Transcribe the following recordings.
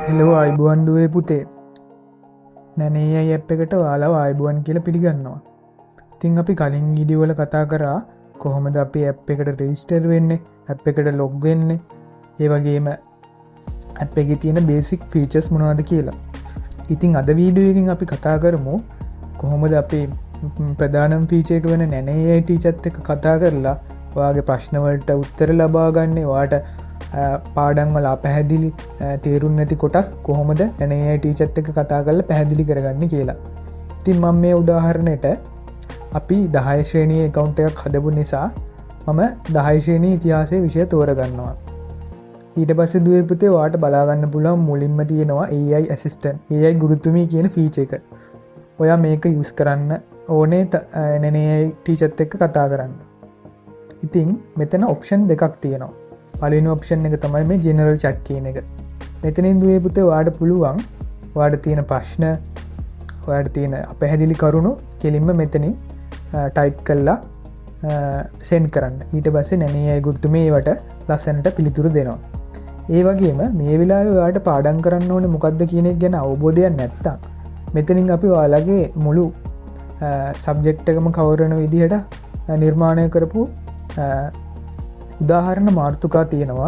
Hello අයිබුවන් දුවේ පුතේ නැනේ අයි app එකට ඔයාලව අයිබුවන් කියලා පිළිගන්නවා. ඉතින් අපි කලින් වීඩියෝ වල කතා කරා කොහොමද අපි ඇප් එකට රෙජිස්ටර් වෙන්නේ, ඇප් එකට ලොග් වෙන්නේ, ඒ වගේම ඇප් එකේ තියෙන බේසික් ෆීචර්ස් මොනවද කියලා. ඉතින් අද වීඩියෝ එකකින් අපි කතා කරමු කොහොමද අපි ප්‍රධානම ෆීචර් එක වෙන නැනේ අයි ටීචර්ත් එක්ක කතා කරලා ඔයාගේ ප්‍රශ්න වලට උත්තර ලබා ගන්න, ඔයාට පාඩම් වල අපැහැදිලි තේරුම් නැති කොටස් කොහොමද නැනේ අයි ටීචර්ත් එක්ක කතා කරලා පැහැදිලි කරගන්නේ කියලා. ඉතින් මම මේ උදාහරණයට අපි 10 ශ්‍රේණියේ account එකක් හදපු නිසා මම 10 ශ්‍රේණියේ ඉතිහාසයේ විෂය තෝරගන්නවා. ඊට පස්සේ දුවේ පුතේ ඔයාට බලා ගන්න පුළුවන් මුලින්ම තියෙනවා AI assistant, AI ගුරුතුමී කියන ෆීචර් එක. ඔයා මේක යූස් කරන්න ඕනේ නැනේ අයි ටීචර්ත් එක්ක කතා කරන්න. ඉතින් මෙතන ඔප්ෂන් දෙකක් තියෙනවා. පළවෙනි ඔප්ෂන් එක තමයි මේ ජෙනරල් chat කියන එක. මෙතනින් දුවේ පුතේ ඔයාට පුළුවන් ඔයාට තියෙන ප්‍රශ්න, ඔයාට තියෙන අපැහැදිලි කරුණු කෙලින්ම මෙතනින් ටයිප් කරලා සෙන්ඩ් කරන්න. ඊට පස්සේ නැනේ අයි ගුරුතුමී ඒවට ලස්සනට පිළිතුරු දෙනවා. ඒ වගේම මේ වෙලාවේ ඔයාට පාඩම් කරන්න ඕනේ මොකක්ද කියන එක ගැන අවබෝධයක් නැත්තම් මෙතනින් අපි ඔයාලගේ මුළු සබ්ජෙක්ට් එකම කවර් කරන විදිහට නිර්මාණය කරපු උදාහරණ මාතෘකා තියෙනවා.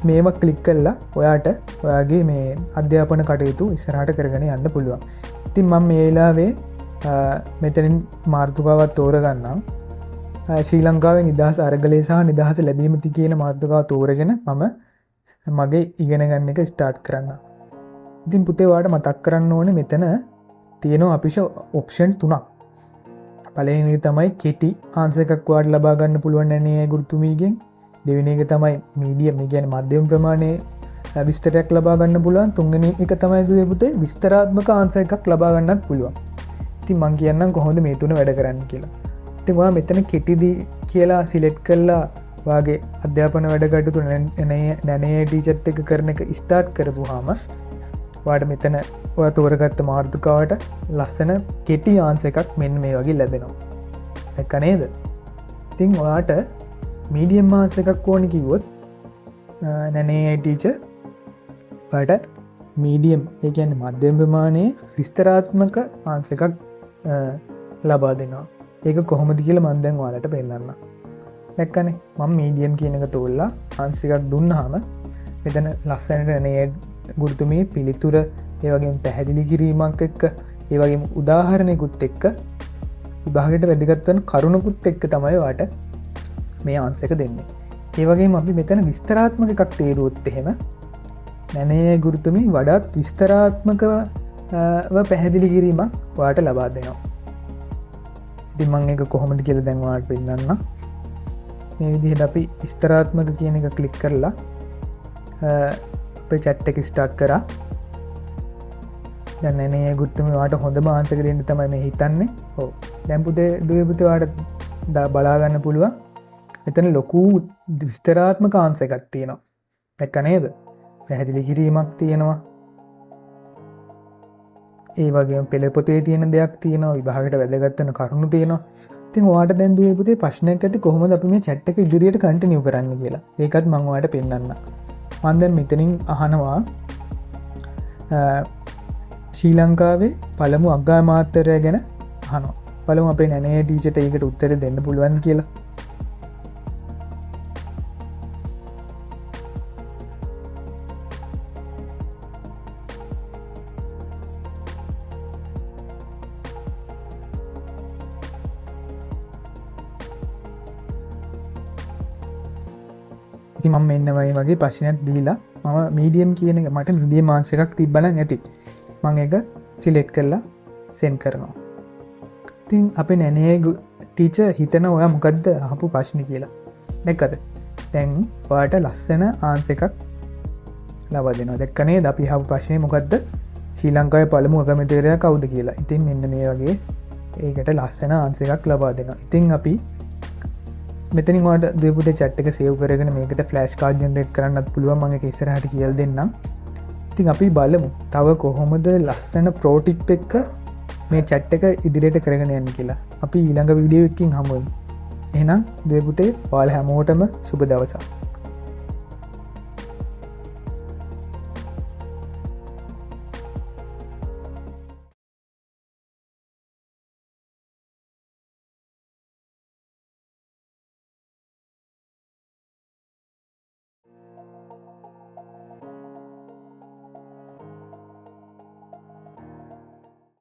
මේව ක්ලික් කරලා ඔයාට ඔයාගේ මේ අධ්‍යාපන කටයුතු ඉස්සරහට කරගෙන යන්න පුළුවන්. ඉතින් මම මේ වෙලාවේ මෙතනින් මාතෘකාවක් තෝරගන්නම්. ශ්‍රී ලංකාවේ නිදහස් අරගලය සහ නිදහස ලැබීමති කියන මාතෘකාව තෝරගෙන මම මගේ ඉගෙන ගන්න එක ස්ටාර්ට් කරන්න. ඉතින් පුතේ ඔයාට මතක් කරන්න ඕනේ මෙතන තියෙනවා අපිෂ ඔප්ෂන් 3ක්. පළවෙනි එක තමයි කෙටි ආන්සර් එකක් ඔයාලට ලබා ගන්න පුළුවන් නැනේ අයි ගුරුතුමීගෙන්. දෙවෙනි එක තමයි මීඩියම්, ඒ කියන්නේ මධ්‍යම ප්‍රමාණයේ විස්තරයක් ලබා ගන්න පුළුවන්. තුන්වෙනි එක තමයි දුවේ පුතේ විස්තරාත්මක ආන්සර් එකක් ලබා ගන්නත් පුළුවන්. ඉතින් මම කියන්නම් කොහොමද මේ තුන වැඩ කරන්නේ කියලා. ඉතින් ඔයා මෙතන කෙටිදී කියලා සිලෙක්ට් කරලා ඔයාගේ අධ්‍යාපන වැඩ කටයුතු නැනේ අයි ටීචර්ත් එක්ක කරන එක ස්ටාර්ට් කරපුවාම ඔයාට මෙතන ඔයා තෝරගත්ත මාතෘකාවට ලස්සන කෙටි ආන්සර් එකක් මෙන්න මේ වගේ ලැබෙනවා. දැක්ක නේද? ඉතින් ඔයාට මීඩියම් ආන්සර් එකක් ඕනි කිව්වොත් නැනේ අයි ටීචර් ඔයාට මීඩියම්, ඒ කියන්නේ මධ්‍යම ප්‍රමාණයේ විස්තරාත්මක ආන්සර් එකක් ලබා දෙනවා. ඒක කොහොමද කියලා මම දැන් ඔයාලට පෙන්නන්නම්. දැක්කනේ? මම මීඩියම් කියන එක තෝරලා ආන්සර් එකක් දුන්නාම මෙතන ලස්සනට නැනේ අයි ගුරුතුමී පිළිතුර, ඒ වගේම පැහැදිලි කිරීමක් එක්ක, ඒ වගේම උදාහරණයකුත් එක්ක, විභාගයට වැදගත් වෙන කරුණකුත් එක්ක තමයි ඔයාට මේ ආන්සර් එක දෙන්නේ. ඒ වගේම අපි මෙතන විස්තරාත්මක එකක් තේරුවොත් එහෙම නැනේ අයි ගුරුතුමී වඩාත් විස්තරාත්මකව පැහැදිලි කිරීමක් ඔයාට ලබා දෙනවා. ඉතින් මම ඒක කොහොමද කියලා දැන් ඔයාලට පෙන්නන්නම්. මේ විදිහට අපි විස්තරාත්මක කියන එක ක්ලික් කරලා චැට් එක ස්ටාර්ට් කරා. දැන් නැනේ අයි ගුරුතුමී ඔයාට හොඳම ආන්සර් එක දෙන්න තමයි මේ හිතන්නේ. ඔව්. දැන් පුතේ දුවේ පුතේ ඔයාට බලා ගන්න පුළුවන්. මෙතන ලොකු විස්තරාත්මක ආන්සර් එකක් තියෙනවා. දැක්ක නේද? පැහැදිලි කිරීමක් තියෙනවා. ඒ වගේම පෙළ පොතේ තියෙන දෙයක් තියෙනවා, විභාගයට වැදගත් වෙන කරුණු තියෙනවා. ඉතින් ඔයාට දැන් දුවේ පුතේ ප්‍රශ්නයක් ඇති කොහොමද අපි මේ chat එක ඉදිරියට කන්ටිනියු කරන්න කියලා. ඒකත් මම ඔයාලට පෙන්නන්නම්. මම දැන් මෙතනින් අහනවා ශ්‍රී ලංකාවේ පළමු අග්‍රාමාත්‍යවරයා ගැන අහනවා. බලමු අපේ නැනේ අයි ටීචර්ට ඒකට උත්තර දෙන්න පුළුවන් කියලා. ඉතින් මම මෙන්න වගේ ප්‍රශ්නයක් දීලා මම මීඩියම් කියන එක, මට මීඩියම් ආන්සර් එකක් තිබ්බනම් ඇති. මම ඒක සිලෙක්ට් කරලා සෙන්ඩ් කරනවා. ඉතින් අපේ නැනේ අයි ටීචර් හිතන ඔයා මොකද්ද අහපු ප්‍රශ්නේ කියලා. දැක්කද? දැන් ඔයාට ලස්සන ආන්සර් එකක් ලබා දෙනවා. දැක්ක නේද? අපි අහපු ප්‍රශ්නේ මොකද්ද? ශ්‍රී ලංකාවේ පළමු අගමැතිවරයා කවුද කියලා. ඉතින් මෙන්න මේ වගේ ඒකට ලස්සන ආන්සර් එකක් ලබා දෙනවා. ඉතින් අපි මෙතනින් ඔයාට දුවේ පුතේ chat එක සේව් කරගෙන මේකට ෆ්ලෑෂ් කාඩ් ජෙනරේට් කරන්නත් පුළුවන්. මම ඒක ඉස්සරහට කියලා දෙන්නම්. ඉතින් අපි බලමු තව කොහොමද ලස්සන ප්‍රෝ ටිප් එක මේ chat එක ඉදිරියට කරගෙන යන්නේ කියලා. අපි ඊළඟ වීඩියෝ එකකින් හමු වෙමු. එහෙනම් දුවේ පුතේ ඔයාලා හැමෝටම සුබ දවසක්.